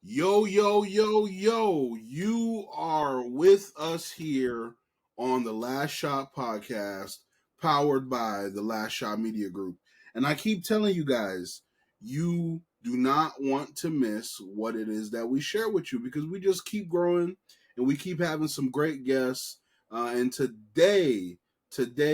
Yo, yo, yo, yo, you are with us here on the Last Shot podcast, powered by the Last Shot Media Group. And I keep telling you guys, you do not want to miss what it is that we share with you because we just keep growing and we keep having some great guests. And today,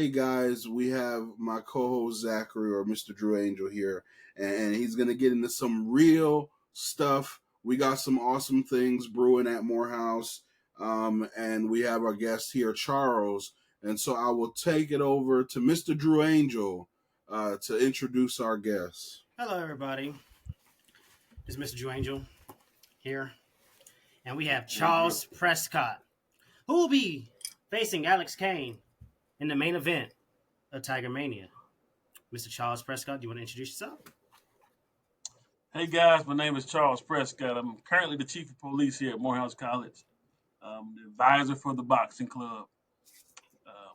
guys, we have my co-host Zachary or Mr. Drew Angel here, and he's going to get into some real stuff. We got some awesome things brewing at Morehouse, and we have our guest here, Charles. And so I will take it over to Mr. Drew Angel to introduce our guest. Hello, everybody. It's Mr. Drew Angel here, and we have Charles Prescott, who will be facing Alex Kane in the main event of TigerMania. Mr. Charles Prescott, do you want to introduce yourself? Hey guys, my name is Charles Prescott. I'm currently the chief of police here at Morehouse College. I'm the advisor for the boxing club.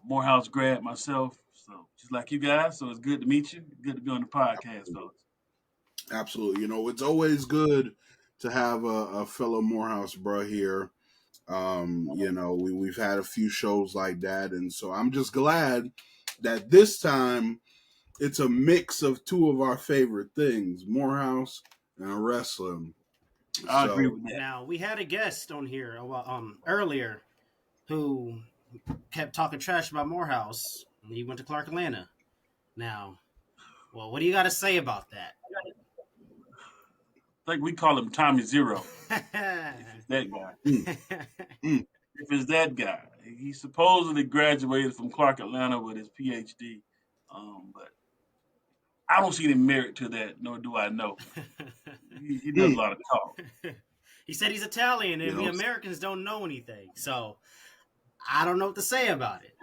Morehouse grad myself, so just like you guys. So it's good to meet you. Good to be on the podcast, fellas. Absolutely. You know, it's always good to have a fellow Morehouse bro here. You know, we've had a few shows like that, and so I'm just glad that this time it's a mix of two of our favorite things, Morehouse and wrestling. I agree with that. Now, we had a guest on here earlier who kept talking trash about Morehouse when he went to Clark, Atlanta. Now, well, what do you got to say about that? I think we call him Tommy Zero. If it's that guy. If it's that guy. He supposedly graduated from Clark, Atlanta with his PhD. But I don't see any merit to that, nor do I know. He does a lot of talk. He said he's Italian, and we Americans don't know anything. So I don't know what to say about it.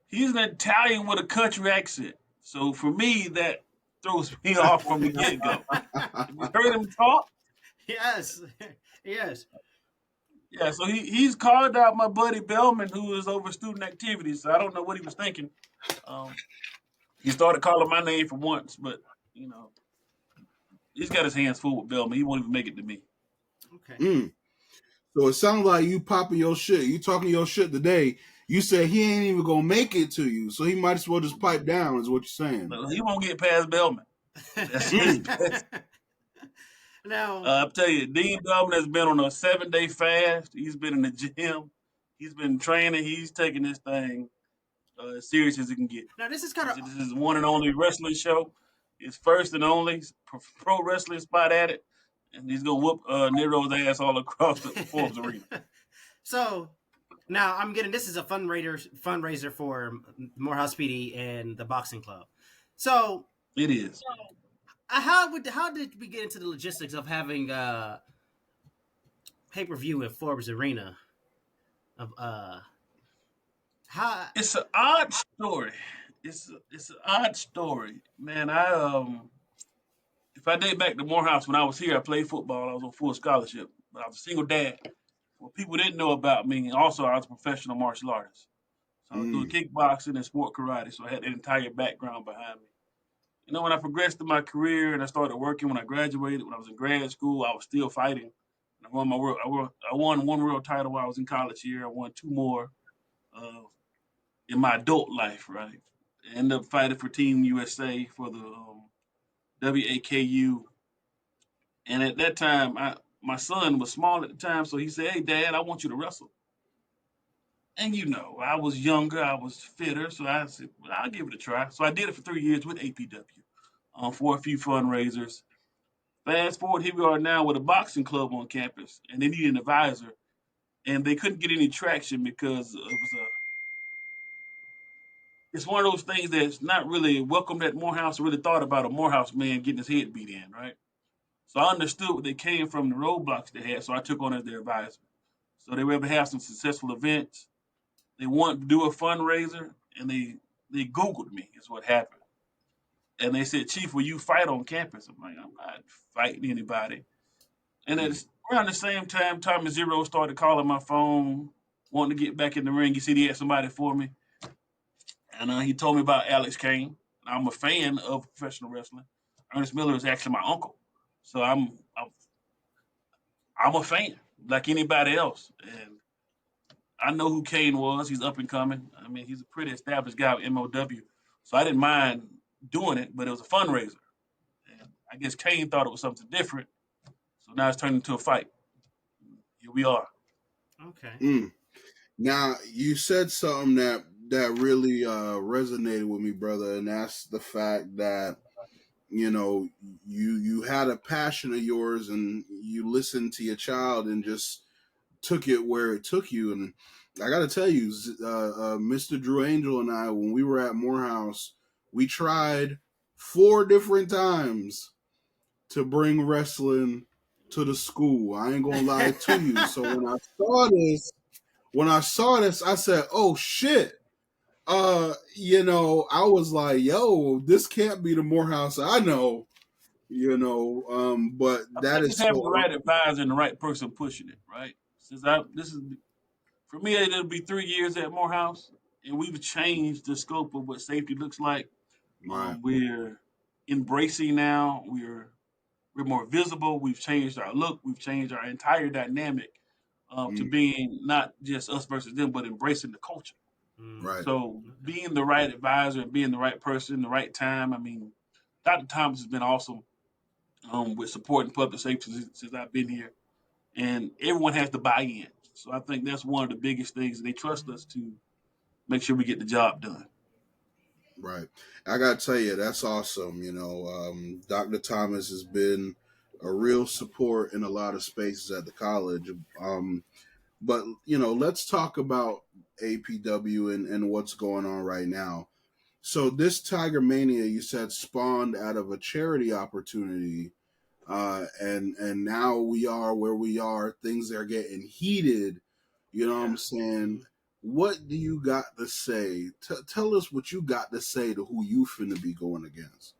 He's an Italian with a country accent. So for me, that throws me off from the get-go. You heard him talk? Yes. Yeah, so he's called out my buddy Bellman, who is over student activities. So I don't know what he was thinking. He started calling my name for once, but, you know, he's got his hands full with Bellman. He won't even make it to me. Okay. So it sounds like you popping your shit. You talking your shit today. You said he ain't even going to make it to you, so he might as well just pipe down is what you're saying. He won't get past Bellman. That's his best. Now, I'll tell you, Dean Bellman has been on a 7-day fast. He's been in the gym. He's been training. He's taking this thing as serious as it can get. Now, this is kind of... This is one and only wrestling show. It's first and only pro wrestling spot at it. And he's going to whoop Nero's ass all across the Forbes Arena. So, now I'm getting... This is a fundraiser for Morehouse PD and the boxing club. So... It is. How did we get into the logistics of having pay-per-view at Forbes Arena? It's an odd story. It's an odd story, man. If I date back to Morehouse when I was here, I played football. I was on full scholarship, but I was a single dad. What people didn't know about me, and also I was a professional martial artist. So I was doing kickboxing and sport karate, so I had the entire background behind me. You know, when I progressed in my career and I started working, when I graduated, when I was in grad school, I was still fighting. I won one world title while I was in college here. I won 2 more in my adult life, right? I ended up fighting for Team USA for the WAKU. And at that time, my son was small at the time, so he said, "Hey, Dad, I want you to wrestle." And you know, I was younger, I was fitter, so I said, well, I'll give it a try. So I did it for 3 years with APW for a few fundraisers. Fast forward, here we are now with a boxing club on campus, and they need an advisor. And they couldn't get any traction because it's one of those things that's not really welcomed at Morehouse or really thought about a Morehouse man getting his head beat in, right? So I understood where they came from, the roadblocks they had, so I took on as their advisor. So they were able to have some successful events. They wanted to do a fundraiser, and they Googled me, is what happened. And they said, "Chief, will you fight on campus?" I'm like, "I'm not fighting anybody." And around the same time, Tommy Zero started calling my phone, wanting to get back in the ring. He said he had somebody for me. And he told me about Alex Kane. I'm a fan of professional wrestling. Ernest Miller is actually my uncle. So I'm a fan like anybody else, and I know who Kane was. He's up and coming. I mean, he's a pretty established guy with MOW, so I didn't mind doing it, but it was a fundraiser. And I guess Kane thought it was something different, so now it's turned into a fight. Here we are. Okay. Now you said something that really resonated with me, brother, and that's the fact that you had a passion of yours and you listened to your child and just took it where it took you. And I got to tell you, Mr. Drew Angel and I, when we were at Morehouse, we tried 4 different times to bring wrestling to the school. I ain't gonna lie to you. So when I saw this, I said, "Oh shit." I was like, "Yo, this can't be the Morehouse I know." But I that think is it's having the so right advisor and the right person pushing it, right? This is for me, it'll be 3 years at Morehouse, and we've changed the scope of what safety looks like. right. We're embracing now. We're more visible. We've changed our look. We've changed our entire dynamic to Mm, being not just us versus them, but embracing the culture. right. So being the right advisor and being the right person, the right time. I mean, Dr. Thomas has been awesome with supporting public safety since I've been here, and everyone has to buy in. So I think that's one of the biggest things. They trust us to make sure we get the job done. Right. I got to tell you, that's awesome. Dr. Thomas has been a real support in a lot of spaces at the college. But, let's talk about APW and what's going on right now. So this TigerMania, you said, spawned out of a charity opportunity. And now we are where we are. Things are getting heated. You know what I'm saying? What do you got to say? Tell us what you got to say to who you finna be going against.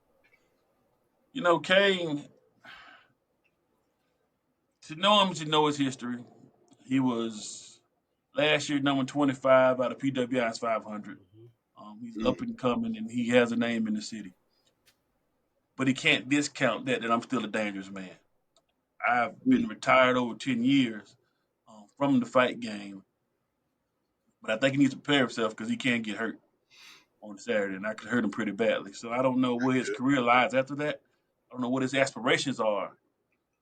Kane, to know him, to know his history, he was last year number 25 out of PWI's 500. He's up Mm, and coming, and he has a name in the city. But he can't discount that I'm still a dangerous man. I've been mm, retired over 10 years from the fight game, but I think he needs to prepare himself because he can get hurt on Saturday, and I could hurt him pretty badly. So I don't know where his career lies after that. I don't know what his aspirations are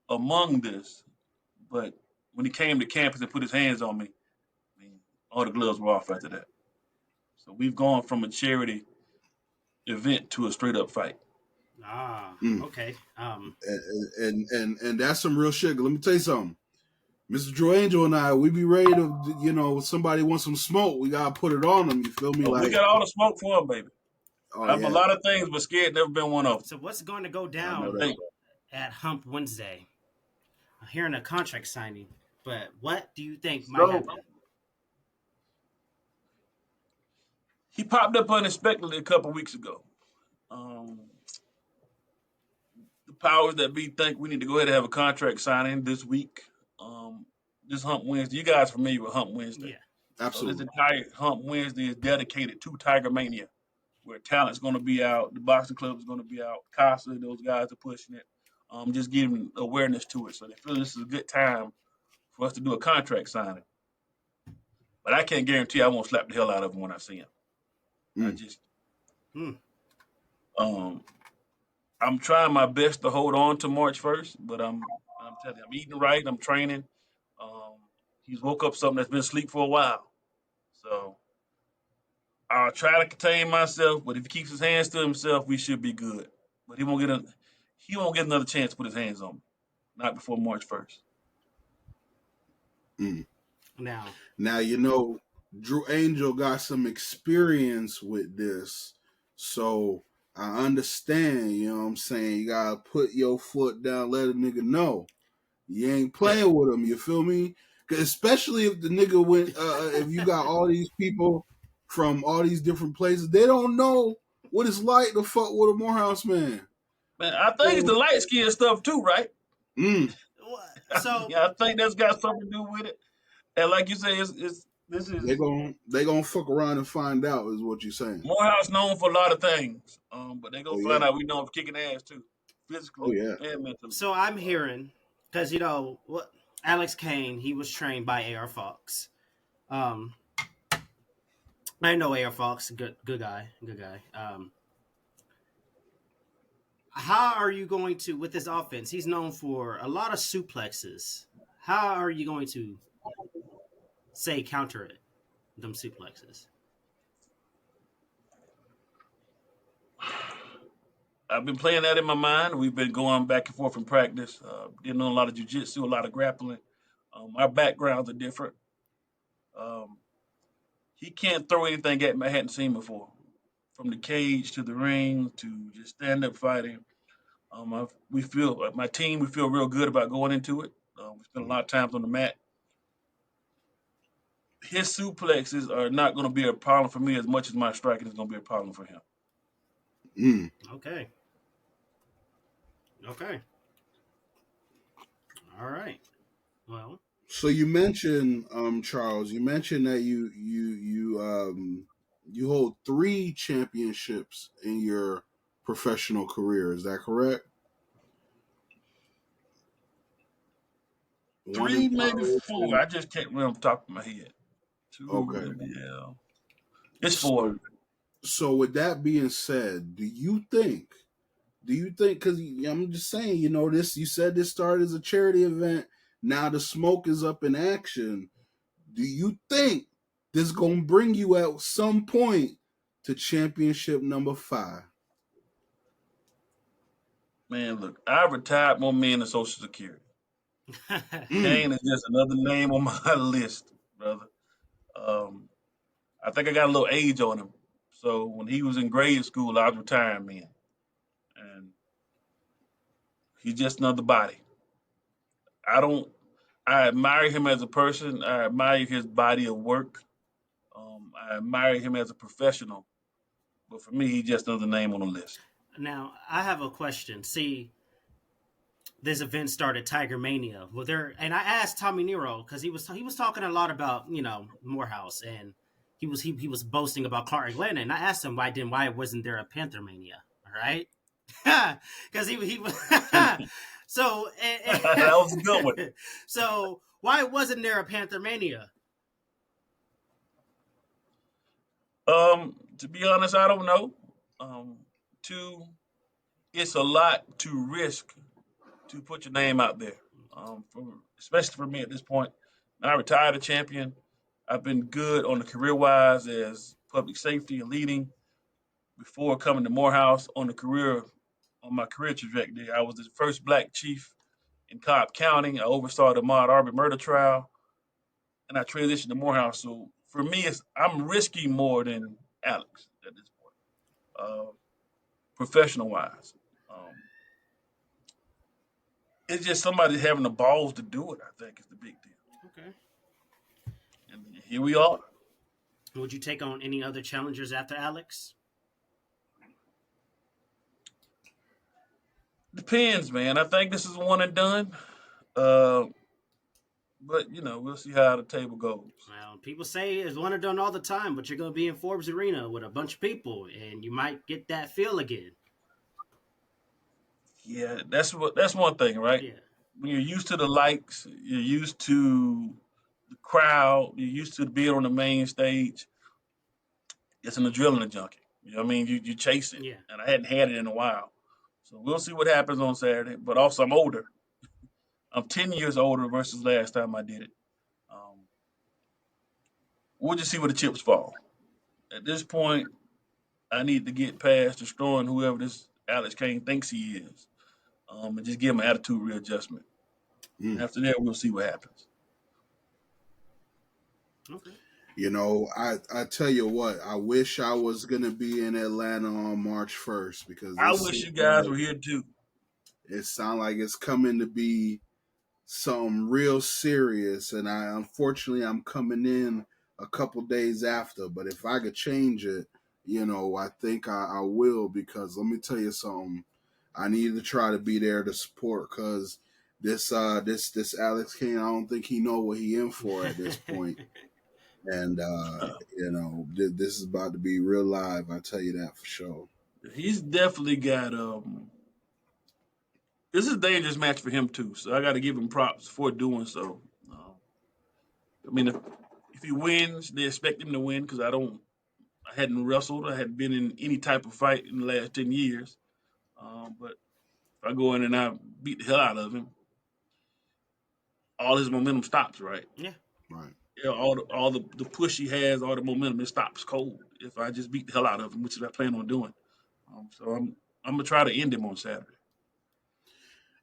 among this, but when he came to campus and put his hands on me, I mean, all the gloves were off after that. So we've gone from a charity event to a straight up fight. mm. Okay. And that's some real shit. Let me tell you something. Mr. Drew Angel and I, we be ready to, somebody wants some smoke, we gotta put it on them. You feel me? But we Like, got all the smoke for him, baby. oh I'm a yeah, lot of things, but scared never been one of them. So what's going to go I know down that. at Hump Wednesday? I'm hearing a contract signing, but what do you think might So happen? he popped up unexpectedly a couple weeks ago. Um, the powers that be think we need to go ahead and have a contract signing this week. Um, this Hump Wednesday. You guys familiar with Hump Wednesday? Yeah. So this Absolutely. entire Hump Wednesday is dedicated to TigerMania, where talent's going to be out, the boxing club is going to be out, Casa, those guys are pushing it, just giving awareness to it. So they feel this is a good time for us to do a contract signing. But I can't guarantee I won't slap the hell out of him when I see him. I Mm. just, Hmm. um, I'm trying my best to hold on to March 1st, but I'm telling you, I'm eating right, I'm training. Um, he's woke up something that's been asleep for a while. So I'll try to contain myself, but if he keeps his hands to himself, we should be good. But he won't get another chance to put his hands on me. Not before March 1st. Mm. Now, Now, Drew Angel got some experience with this. So I understand, you know what I'm saying? You gotta put your foot down, let a nigga know. You ain't Yeah. playing with him, you feel me? 'Cause especially if the nigga went if you got all these people from all these different places, they don't know what it's like to fuck with a Morehouse man. Man, I think it's So the light skin stuff too, right? mm, so Yeah, I think that's got something to do with it. And like you say, it's this they is gonna fuck around and find out is what you're saying. Morehouse known for a lot of things. But they Oh gonna yeah. find out we know him for kicking ass too, Oh physically yeah. and mentally. so I'm hearing because what Alex Kane, he was trained by AR Fox. Um, I know AR Fox, good guy, good guy. How are you going to, with this offense? He's known for a lot of suplexes. How are you going to say counter it, them suplexes? I've been playing that in my mind. We've been going back and forth in practice. Did know a lot of jujitsu, a lot of grappling. Our backgrounds are different. Um, he can't throw anything at me I hadn't seen before, from the cage to the ring to just stand up fighting. We feel my team. We feel real good about going into it. We spent a lot of times on the mat. His suplexes are not going to be a problem for me as much as my striking is going to be a problem for him. Mm. Okay. Okay. All right. Well, So you mentioned, Charles. You mentioned that you hold 3 championships in your professional career. Is that correct? One in Three, maybe four. powerlifting. I just can't remember off the top of my head. Two, Okay. maybe, yeah. It's four. So so with that being said, do you think because I'm just saying, this, you said this started as a charity event, now the smoke is up in action. Do you think this gonna bring you at some point to championship number 5? Man, look, I retired more men than Social Security. Mm. Kane is just another name on my list, brother. Um, I think I got a little age on him. So when he was in grade school, I was retiring men. And he's just another body. I don't I admire him as a person. I admire his body of work. I admire him as a professional. But for me, he's just another name on the list. now I have a question. See, this event started TigerMania. Well, there, and I asked Tommy Nero because he was talking a lot about Morehouse, and he was boasting about Clark Atlanta, and I asked him why wasn't there a Panther Mania? All right, because he was so That was a good one. so why wasn't there a Panther Mania? To be honest, I don't know. Um, two, it's a lot to risk to put your name out there, especially for me at this point. I retired a champion. I've been good on the career wise as public safety and leading before coming to Morehouse on my career trajectory. I was the first black chief in Cobb County. I oversaw the Ahmaud Arbery murder trial, and I transitioned to Morehouse. So for me, I'm risking more than Alex at this point, professional wise. Um, it's just somebody having the balls to do it. I think is the big deal, Okay. and here we are. Would you take on any other challengers after Alex? Depends, man. I think this is one and done. Uh, but we'll see how the table goes. Well, people say it's one and done all the time, but you're going to be in Forbes Arena with a bunch of people, and you might get that feel again. Yeah, that's one thing, right? Yeah. When you're used to the likes, you're used to the crowd, you're used to being on the main stage. It's an adrenaline junkie. You know what I mean? You chase it, Yeah. and I hadn't had it in a while. So we'll see what happens on Saturday. But also, I'm older. I'm 10 years older versus last time I did it. Um, we'll just see where the chips fall. At this point, I need to get past destroying whoever this Alex Kane thinks he is, and just give him an attitude readjustment. Mm. After that, we'll see what happens. Okay. I tell you what, I wish I was gonna be in Atlanta on March 1st because I wish you guys were here too. it sounds like it's coming to be something real serious, and unfortunately I'm coming in a couple days after. But if I could change it, I think I will, because let me tell you something. I need to try to be there to support, because this Alex Kane, I don't think he know what he in for at this point. And this is about to be real live. I tell you that for sure. He's definitely got this is a dangerous match for him too. So I got to give him props for doing so. I mean, if he wins, they expect him to win because I hadn't wrestled. I hadn't been in any type of fight in the last 10 years. But if I go in and I beat the hell out of him, all his momentum stops, right? Yeah. Right. Yeah, all the push he has, all the momentum, it stops cold if I just beat the hell out of him, which is what I plan on doing. So I'm gonna try to end him on Saturday.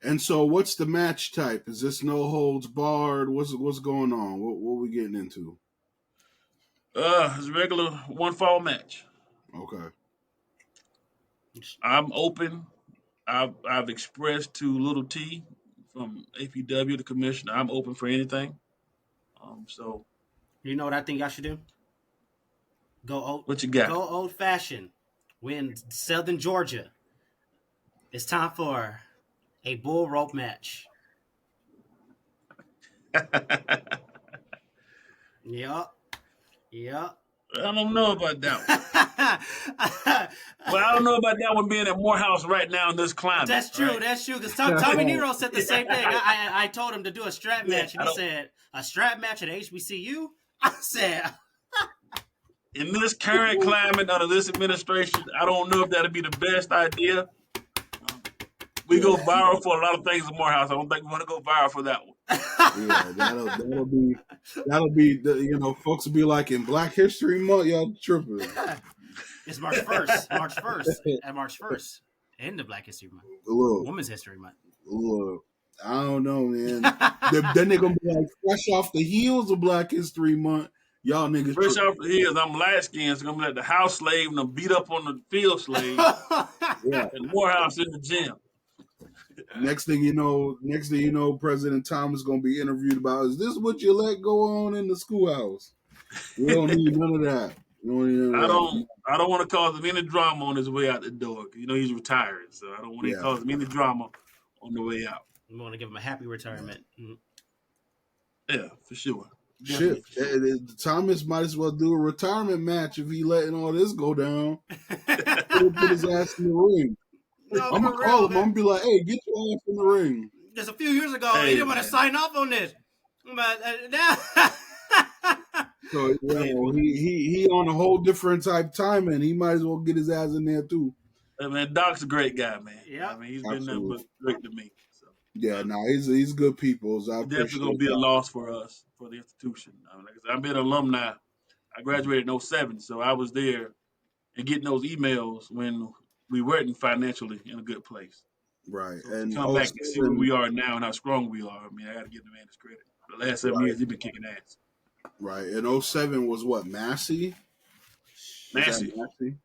And so, what's the match type? Is this no holds barred? What's going on? What are we getting into? It's a regular one fall match. Okay. I'm open. I've expressed to Little T from APW, the commissioner, I'm open for anything. So You know what I think y'all should do? What you got? Go old fashioned. We're in Southern Georgia. It's time for a bull rope match. Yup. I don't know about that one. Well, I don't know about that one being at Morehouse right now in this climate. That's true. Right? That's true. Because Tommy Nero said the same thing. I told him to do a strap match, and he said a strap match at HBCU. I said, in this current climate under this administration, I don't know if that'd be the best idea. We go viral for a lot of things at Morehouse. I don't think we want to go viral for that one. Yeah, that'll be folks will be like, in Black History Month, y'all tripping. It's March 1st. March 1st. End of Black History Month. Women's History Month. Look, I don't know, man. Then they're gonna be like, fresh off the heels of Black History Month, y'all niggas. Fresh off the heels, I'm light skinned, so gonna be like the house slave and I'm beat up on the field slave. Yeah. And Morehouse in the gym. Next thing you know, President Thomas is gonna be interviewed about, is this what you let go on in the schoolhouse? We don't need none of that. I don't want to cause him any drama on his way out the door. He's retiring, so I don't want to cause him any drama on the way out. We want to give him a happy retirement. Mm-hmm. Yeah, for sure. Shit, Thomas might as well do a retirement match if he letting all this go down. Put his ass in the ring. No, I'm gonna call him. I'm gonna be like, "Hey, get your ass in the ring." Just a few years ago, he didn't want to sign off on this, but now. So he on a whole different type timing. He might as well get his ass in there too. Hey, man, Doc's a great guy, man. Yeah, I mean, he's been nothing but great to me. So. Yeah, he's good people. So definitely gonna be a loss for us, for the institution. Like I said, I've been an alumni. I graduated in 07, so I was there and getting those emails when we weren't financially in a good place. Right. So and come back and see where we are now and how strong we are. I mean, I got to give the man his credit. For the last 7 years, he's been kicking ass. Right. And 07 was what? Massey? Massey. I think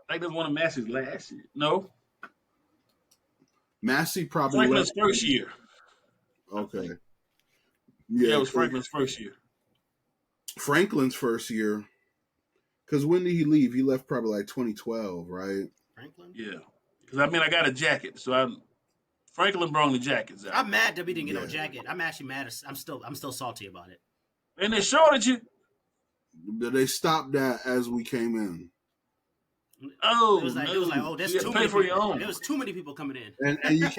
that was one of Massey's last year. No. Massey probably Franklin's first year. Okay. Yeah, it was Franklin's first year. Franklin's first year. Because when did he leave? He left probably like 2012, right? Franklin? Yeah. Because, I got a jacket. So Franklin brought the jackets out. I'm mad that we didn't get no jacket. I'm actually mad. I'm still salty about it. And they shorted you. They stopped that as we came in. Oh, it was like, oh, there's too many people. There was too many people coming in. And you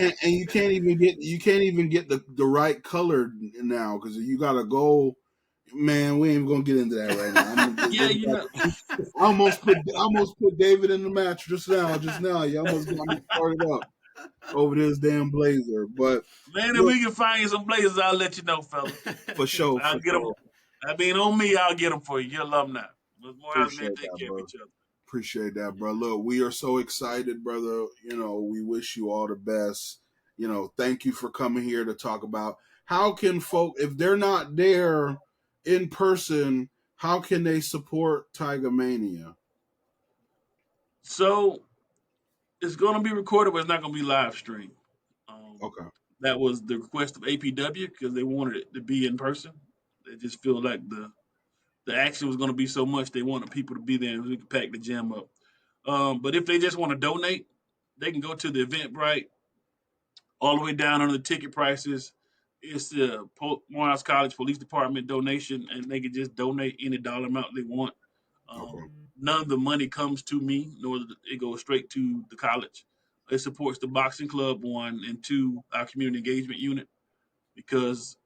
can't even get the right color now, because you gotta go. Man, we ain't gonna get into that right now. I almost put David in the match just now. You almost got me started up over this damn blazer. But man, if we can find you some blazers, I'll let you know, fella. For sure. I'll get them. I mean, on me, I'll get them for you. You're alumni. Appreciate that, care of each other. Appreciate that, bro. Look, we are so excited, brother. We wish you all the best. Thank you for coming here to talk about how can folk, if they're not there in person, how can they support TigerMania? So it's going to be recorded, but it's not going to be live streamed. Okay. That was the request of APW because they wanted it to be in person. They just feel like the action was going to be so much, they wanted people to be there and we could pack the gym up. But if they just want to donate, they can go to the Eventbrite, all the way down under the ticket prices. It's the Morehouse College Police Department donation, and they can just donate any dollar amount they want. None of the money comes to me, nor it goes straight to the college. it supports the boxing club, one, and two, our community engagement unit, because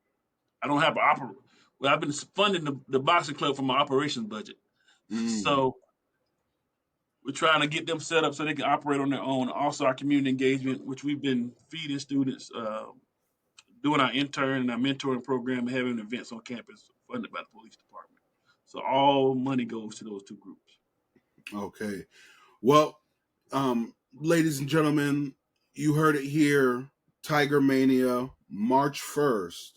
I don't have an well, I've been funding the boxing club from my operations budget. So we're trying to get them set up so they can operate on their own. Also, our community engagement, which we've been feeding students, doing our intern and our mentoring program, and having events on campus funded by the police department. So all money goes to those two groups. Okay. Well, ladies and gentlemen, you heard it here. TigerMania, March 1st.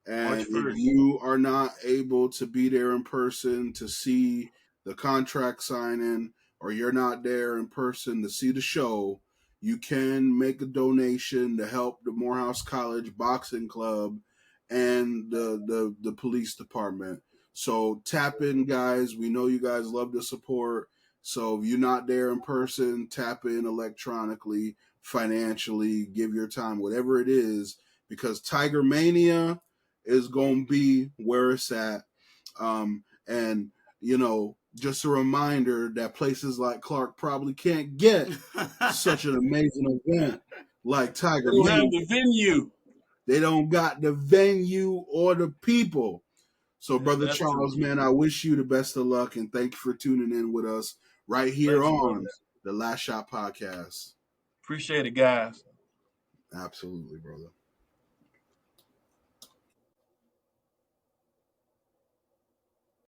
And if you are not able to be there in person to see the contract signing, or you're not there in person to see the show, you can make a donation to help the Morehouse College Boxing Club and the police department. So tap in, guys. We know you guys love the support. So if you're not there in person, tap in electronically, financially, give your time, whatever it is, because TigerMania is going to be where it's at. And, you know, just a reminder that places like Clark probably can't get such an amazing event like Tiger. They don't have the venue. They don't got the venue or the people. So, Yeah, Brother Charles, true. man, I wish you the best of luck, and thank you for tuning in with us right here on the Last Shot Podcast. Appreciate it, guys. Absolutely, brother.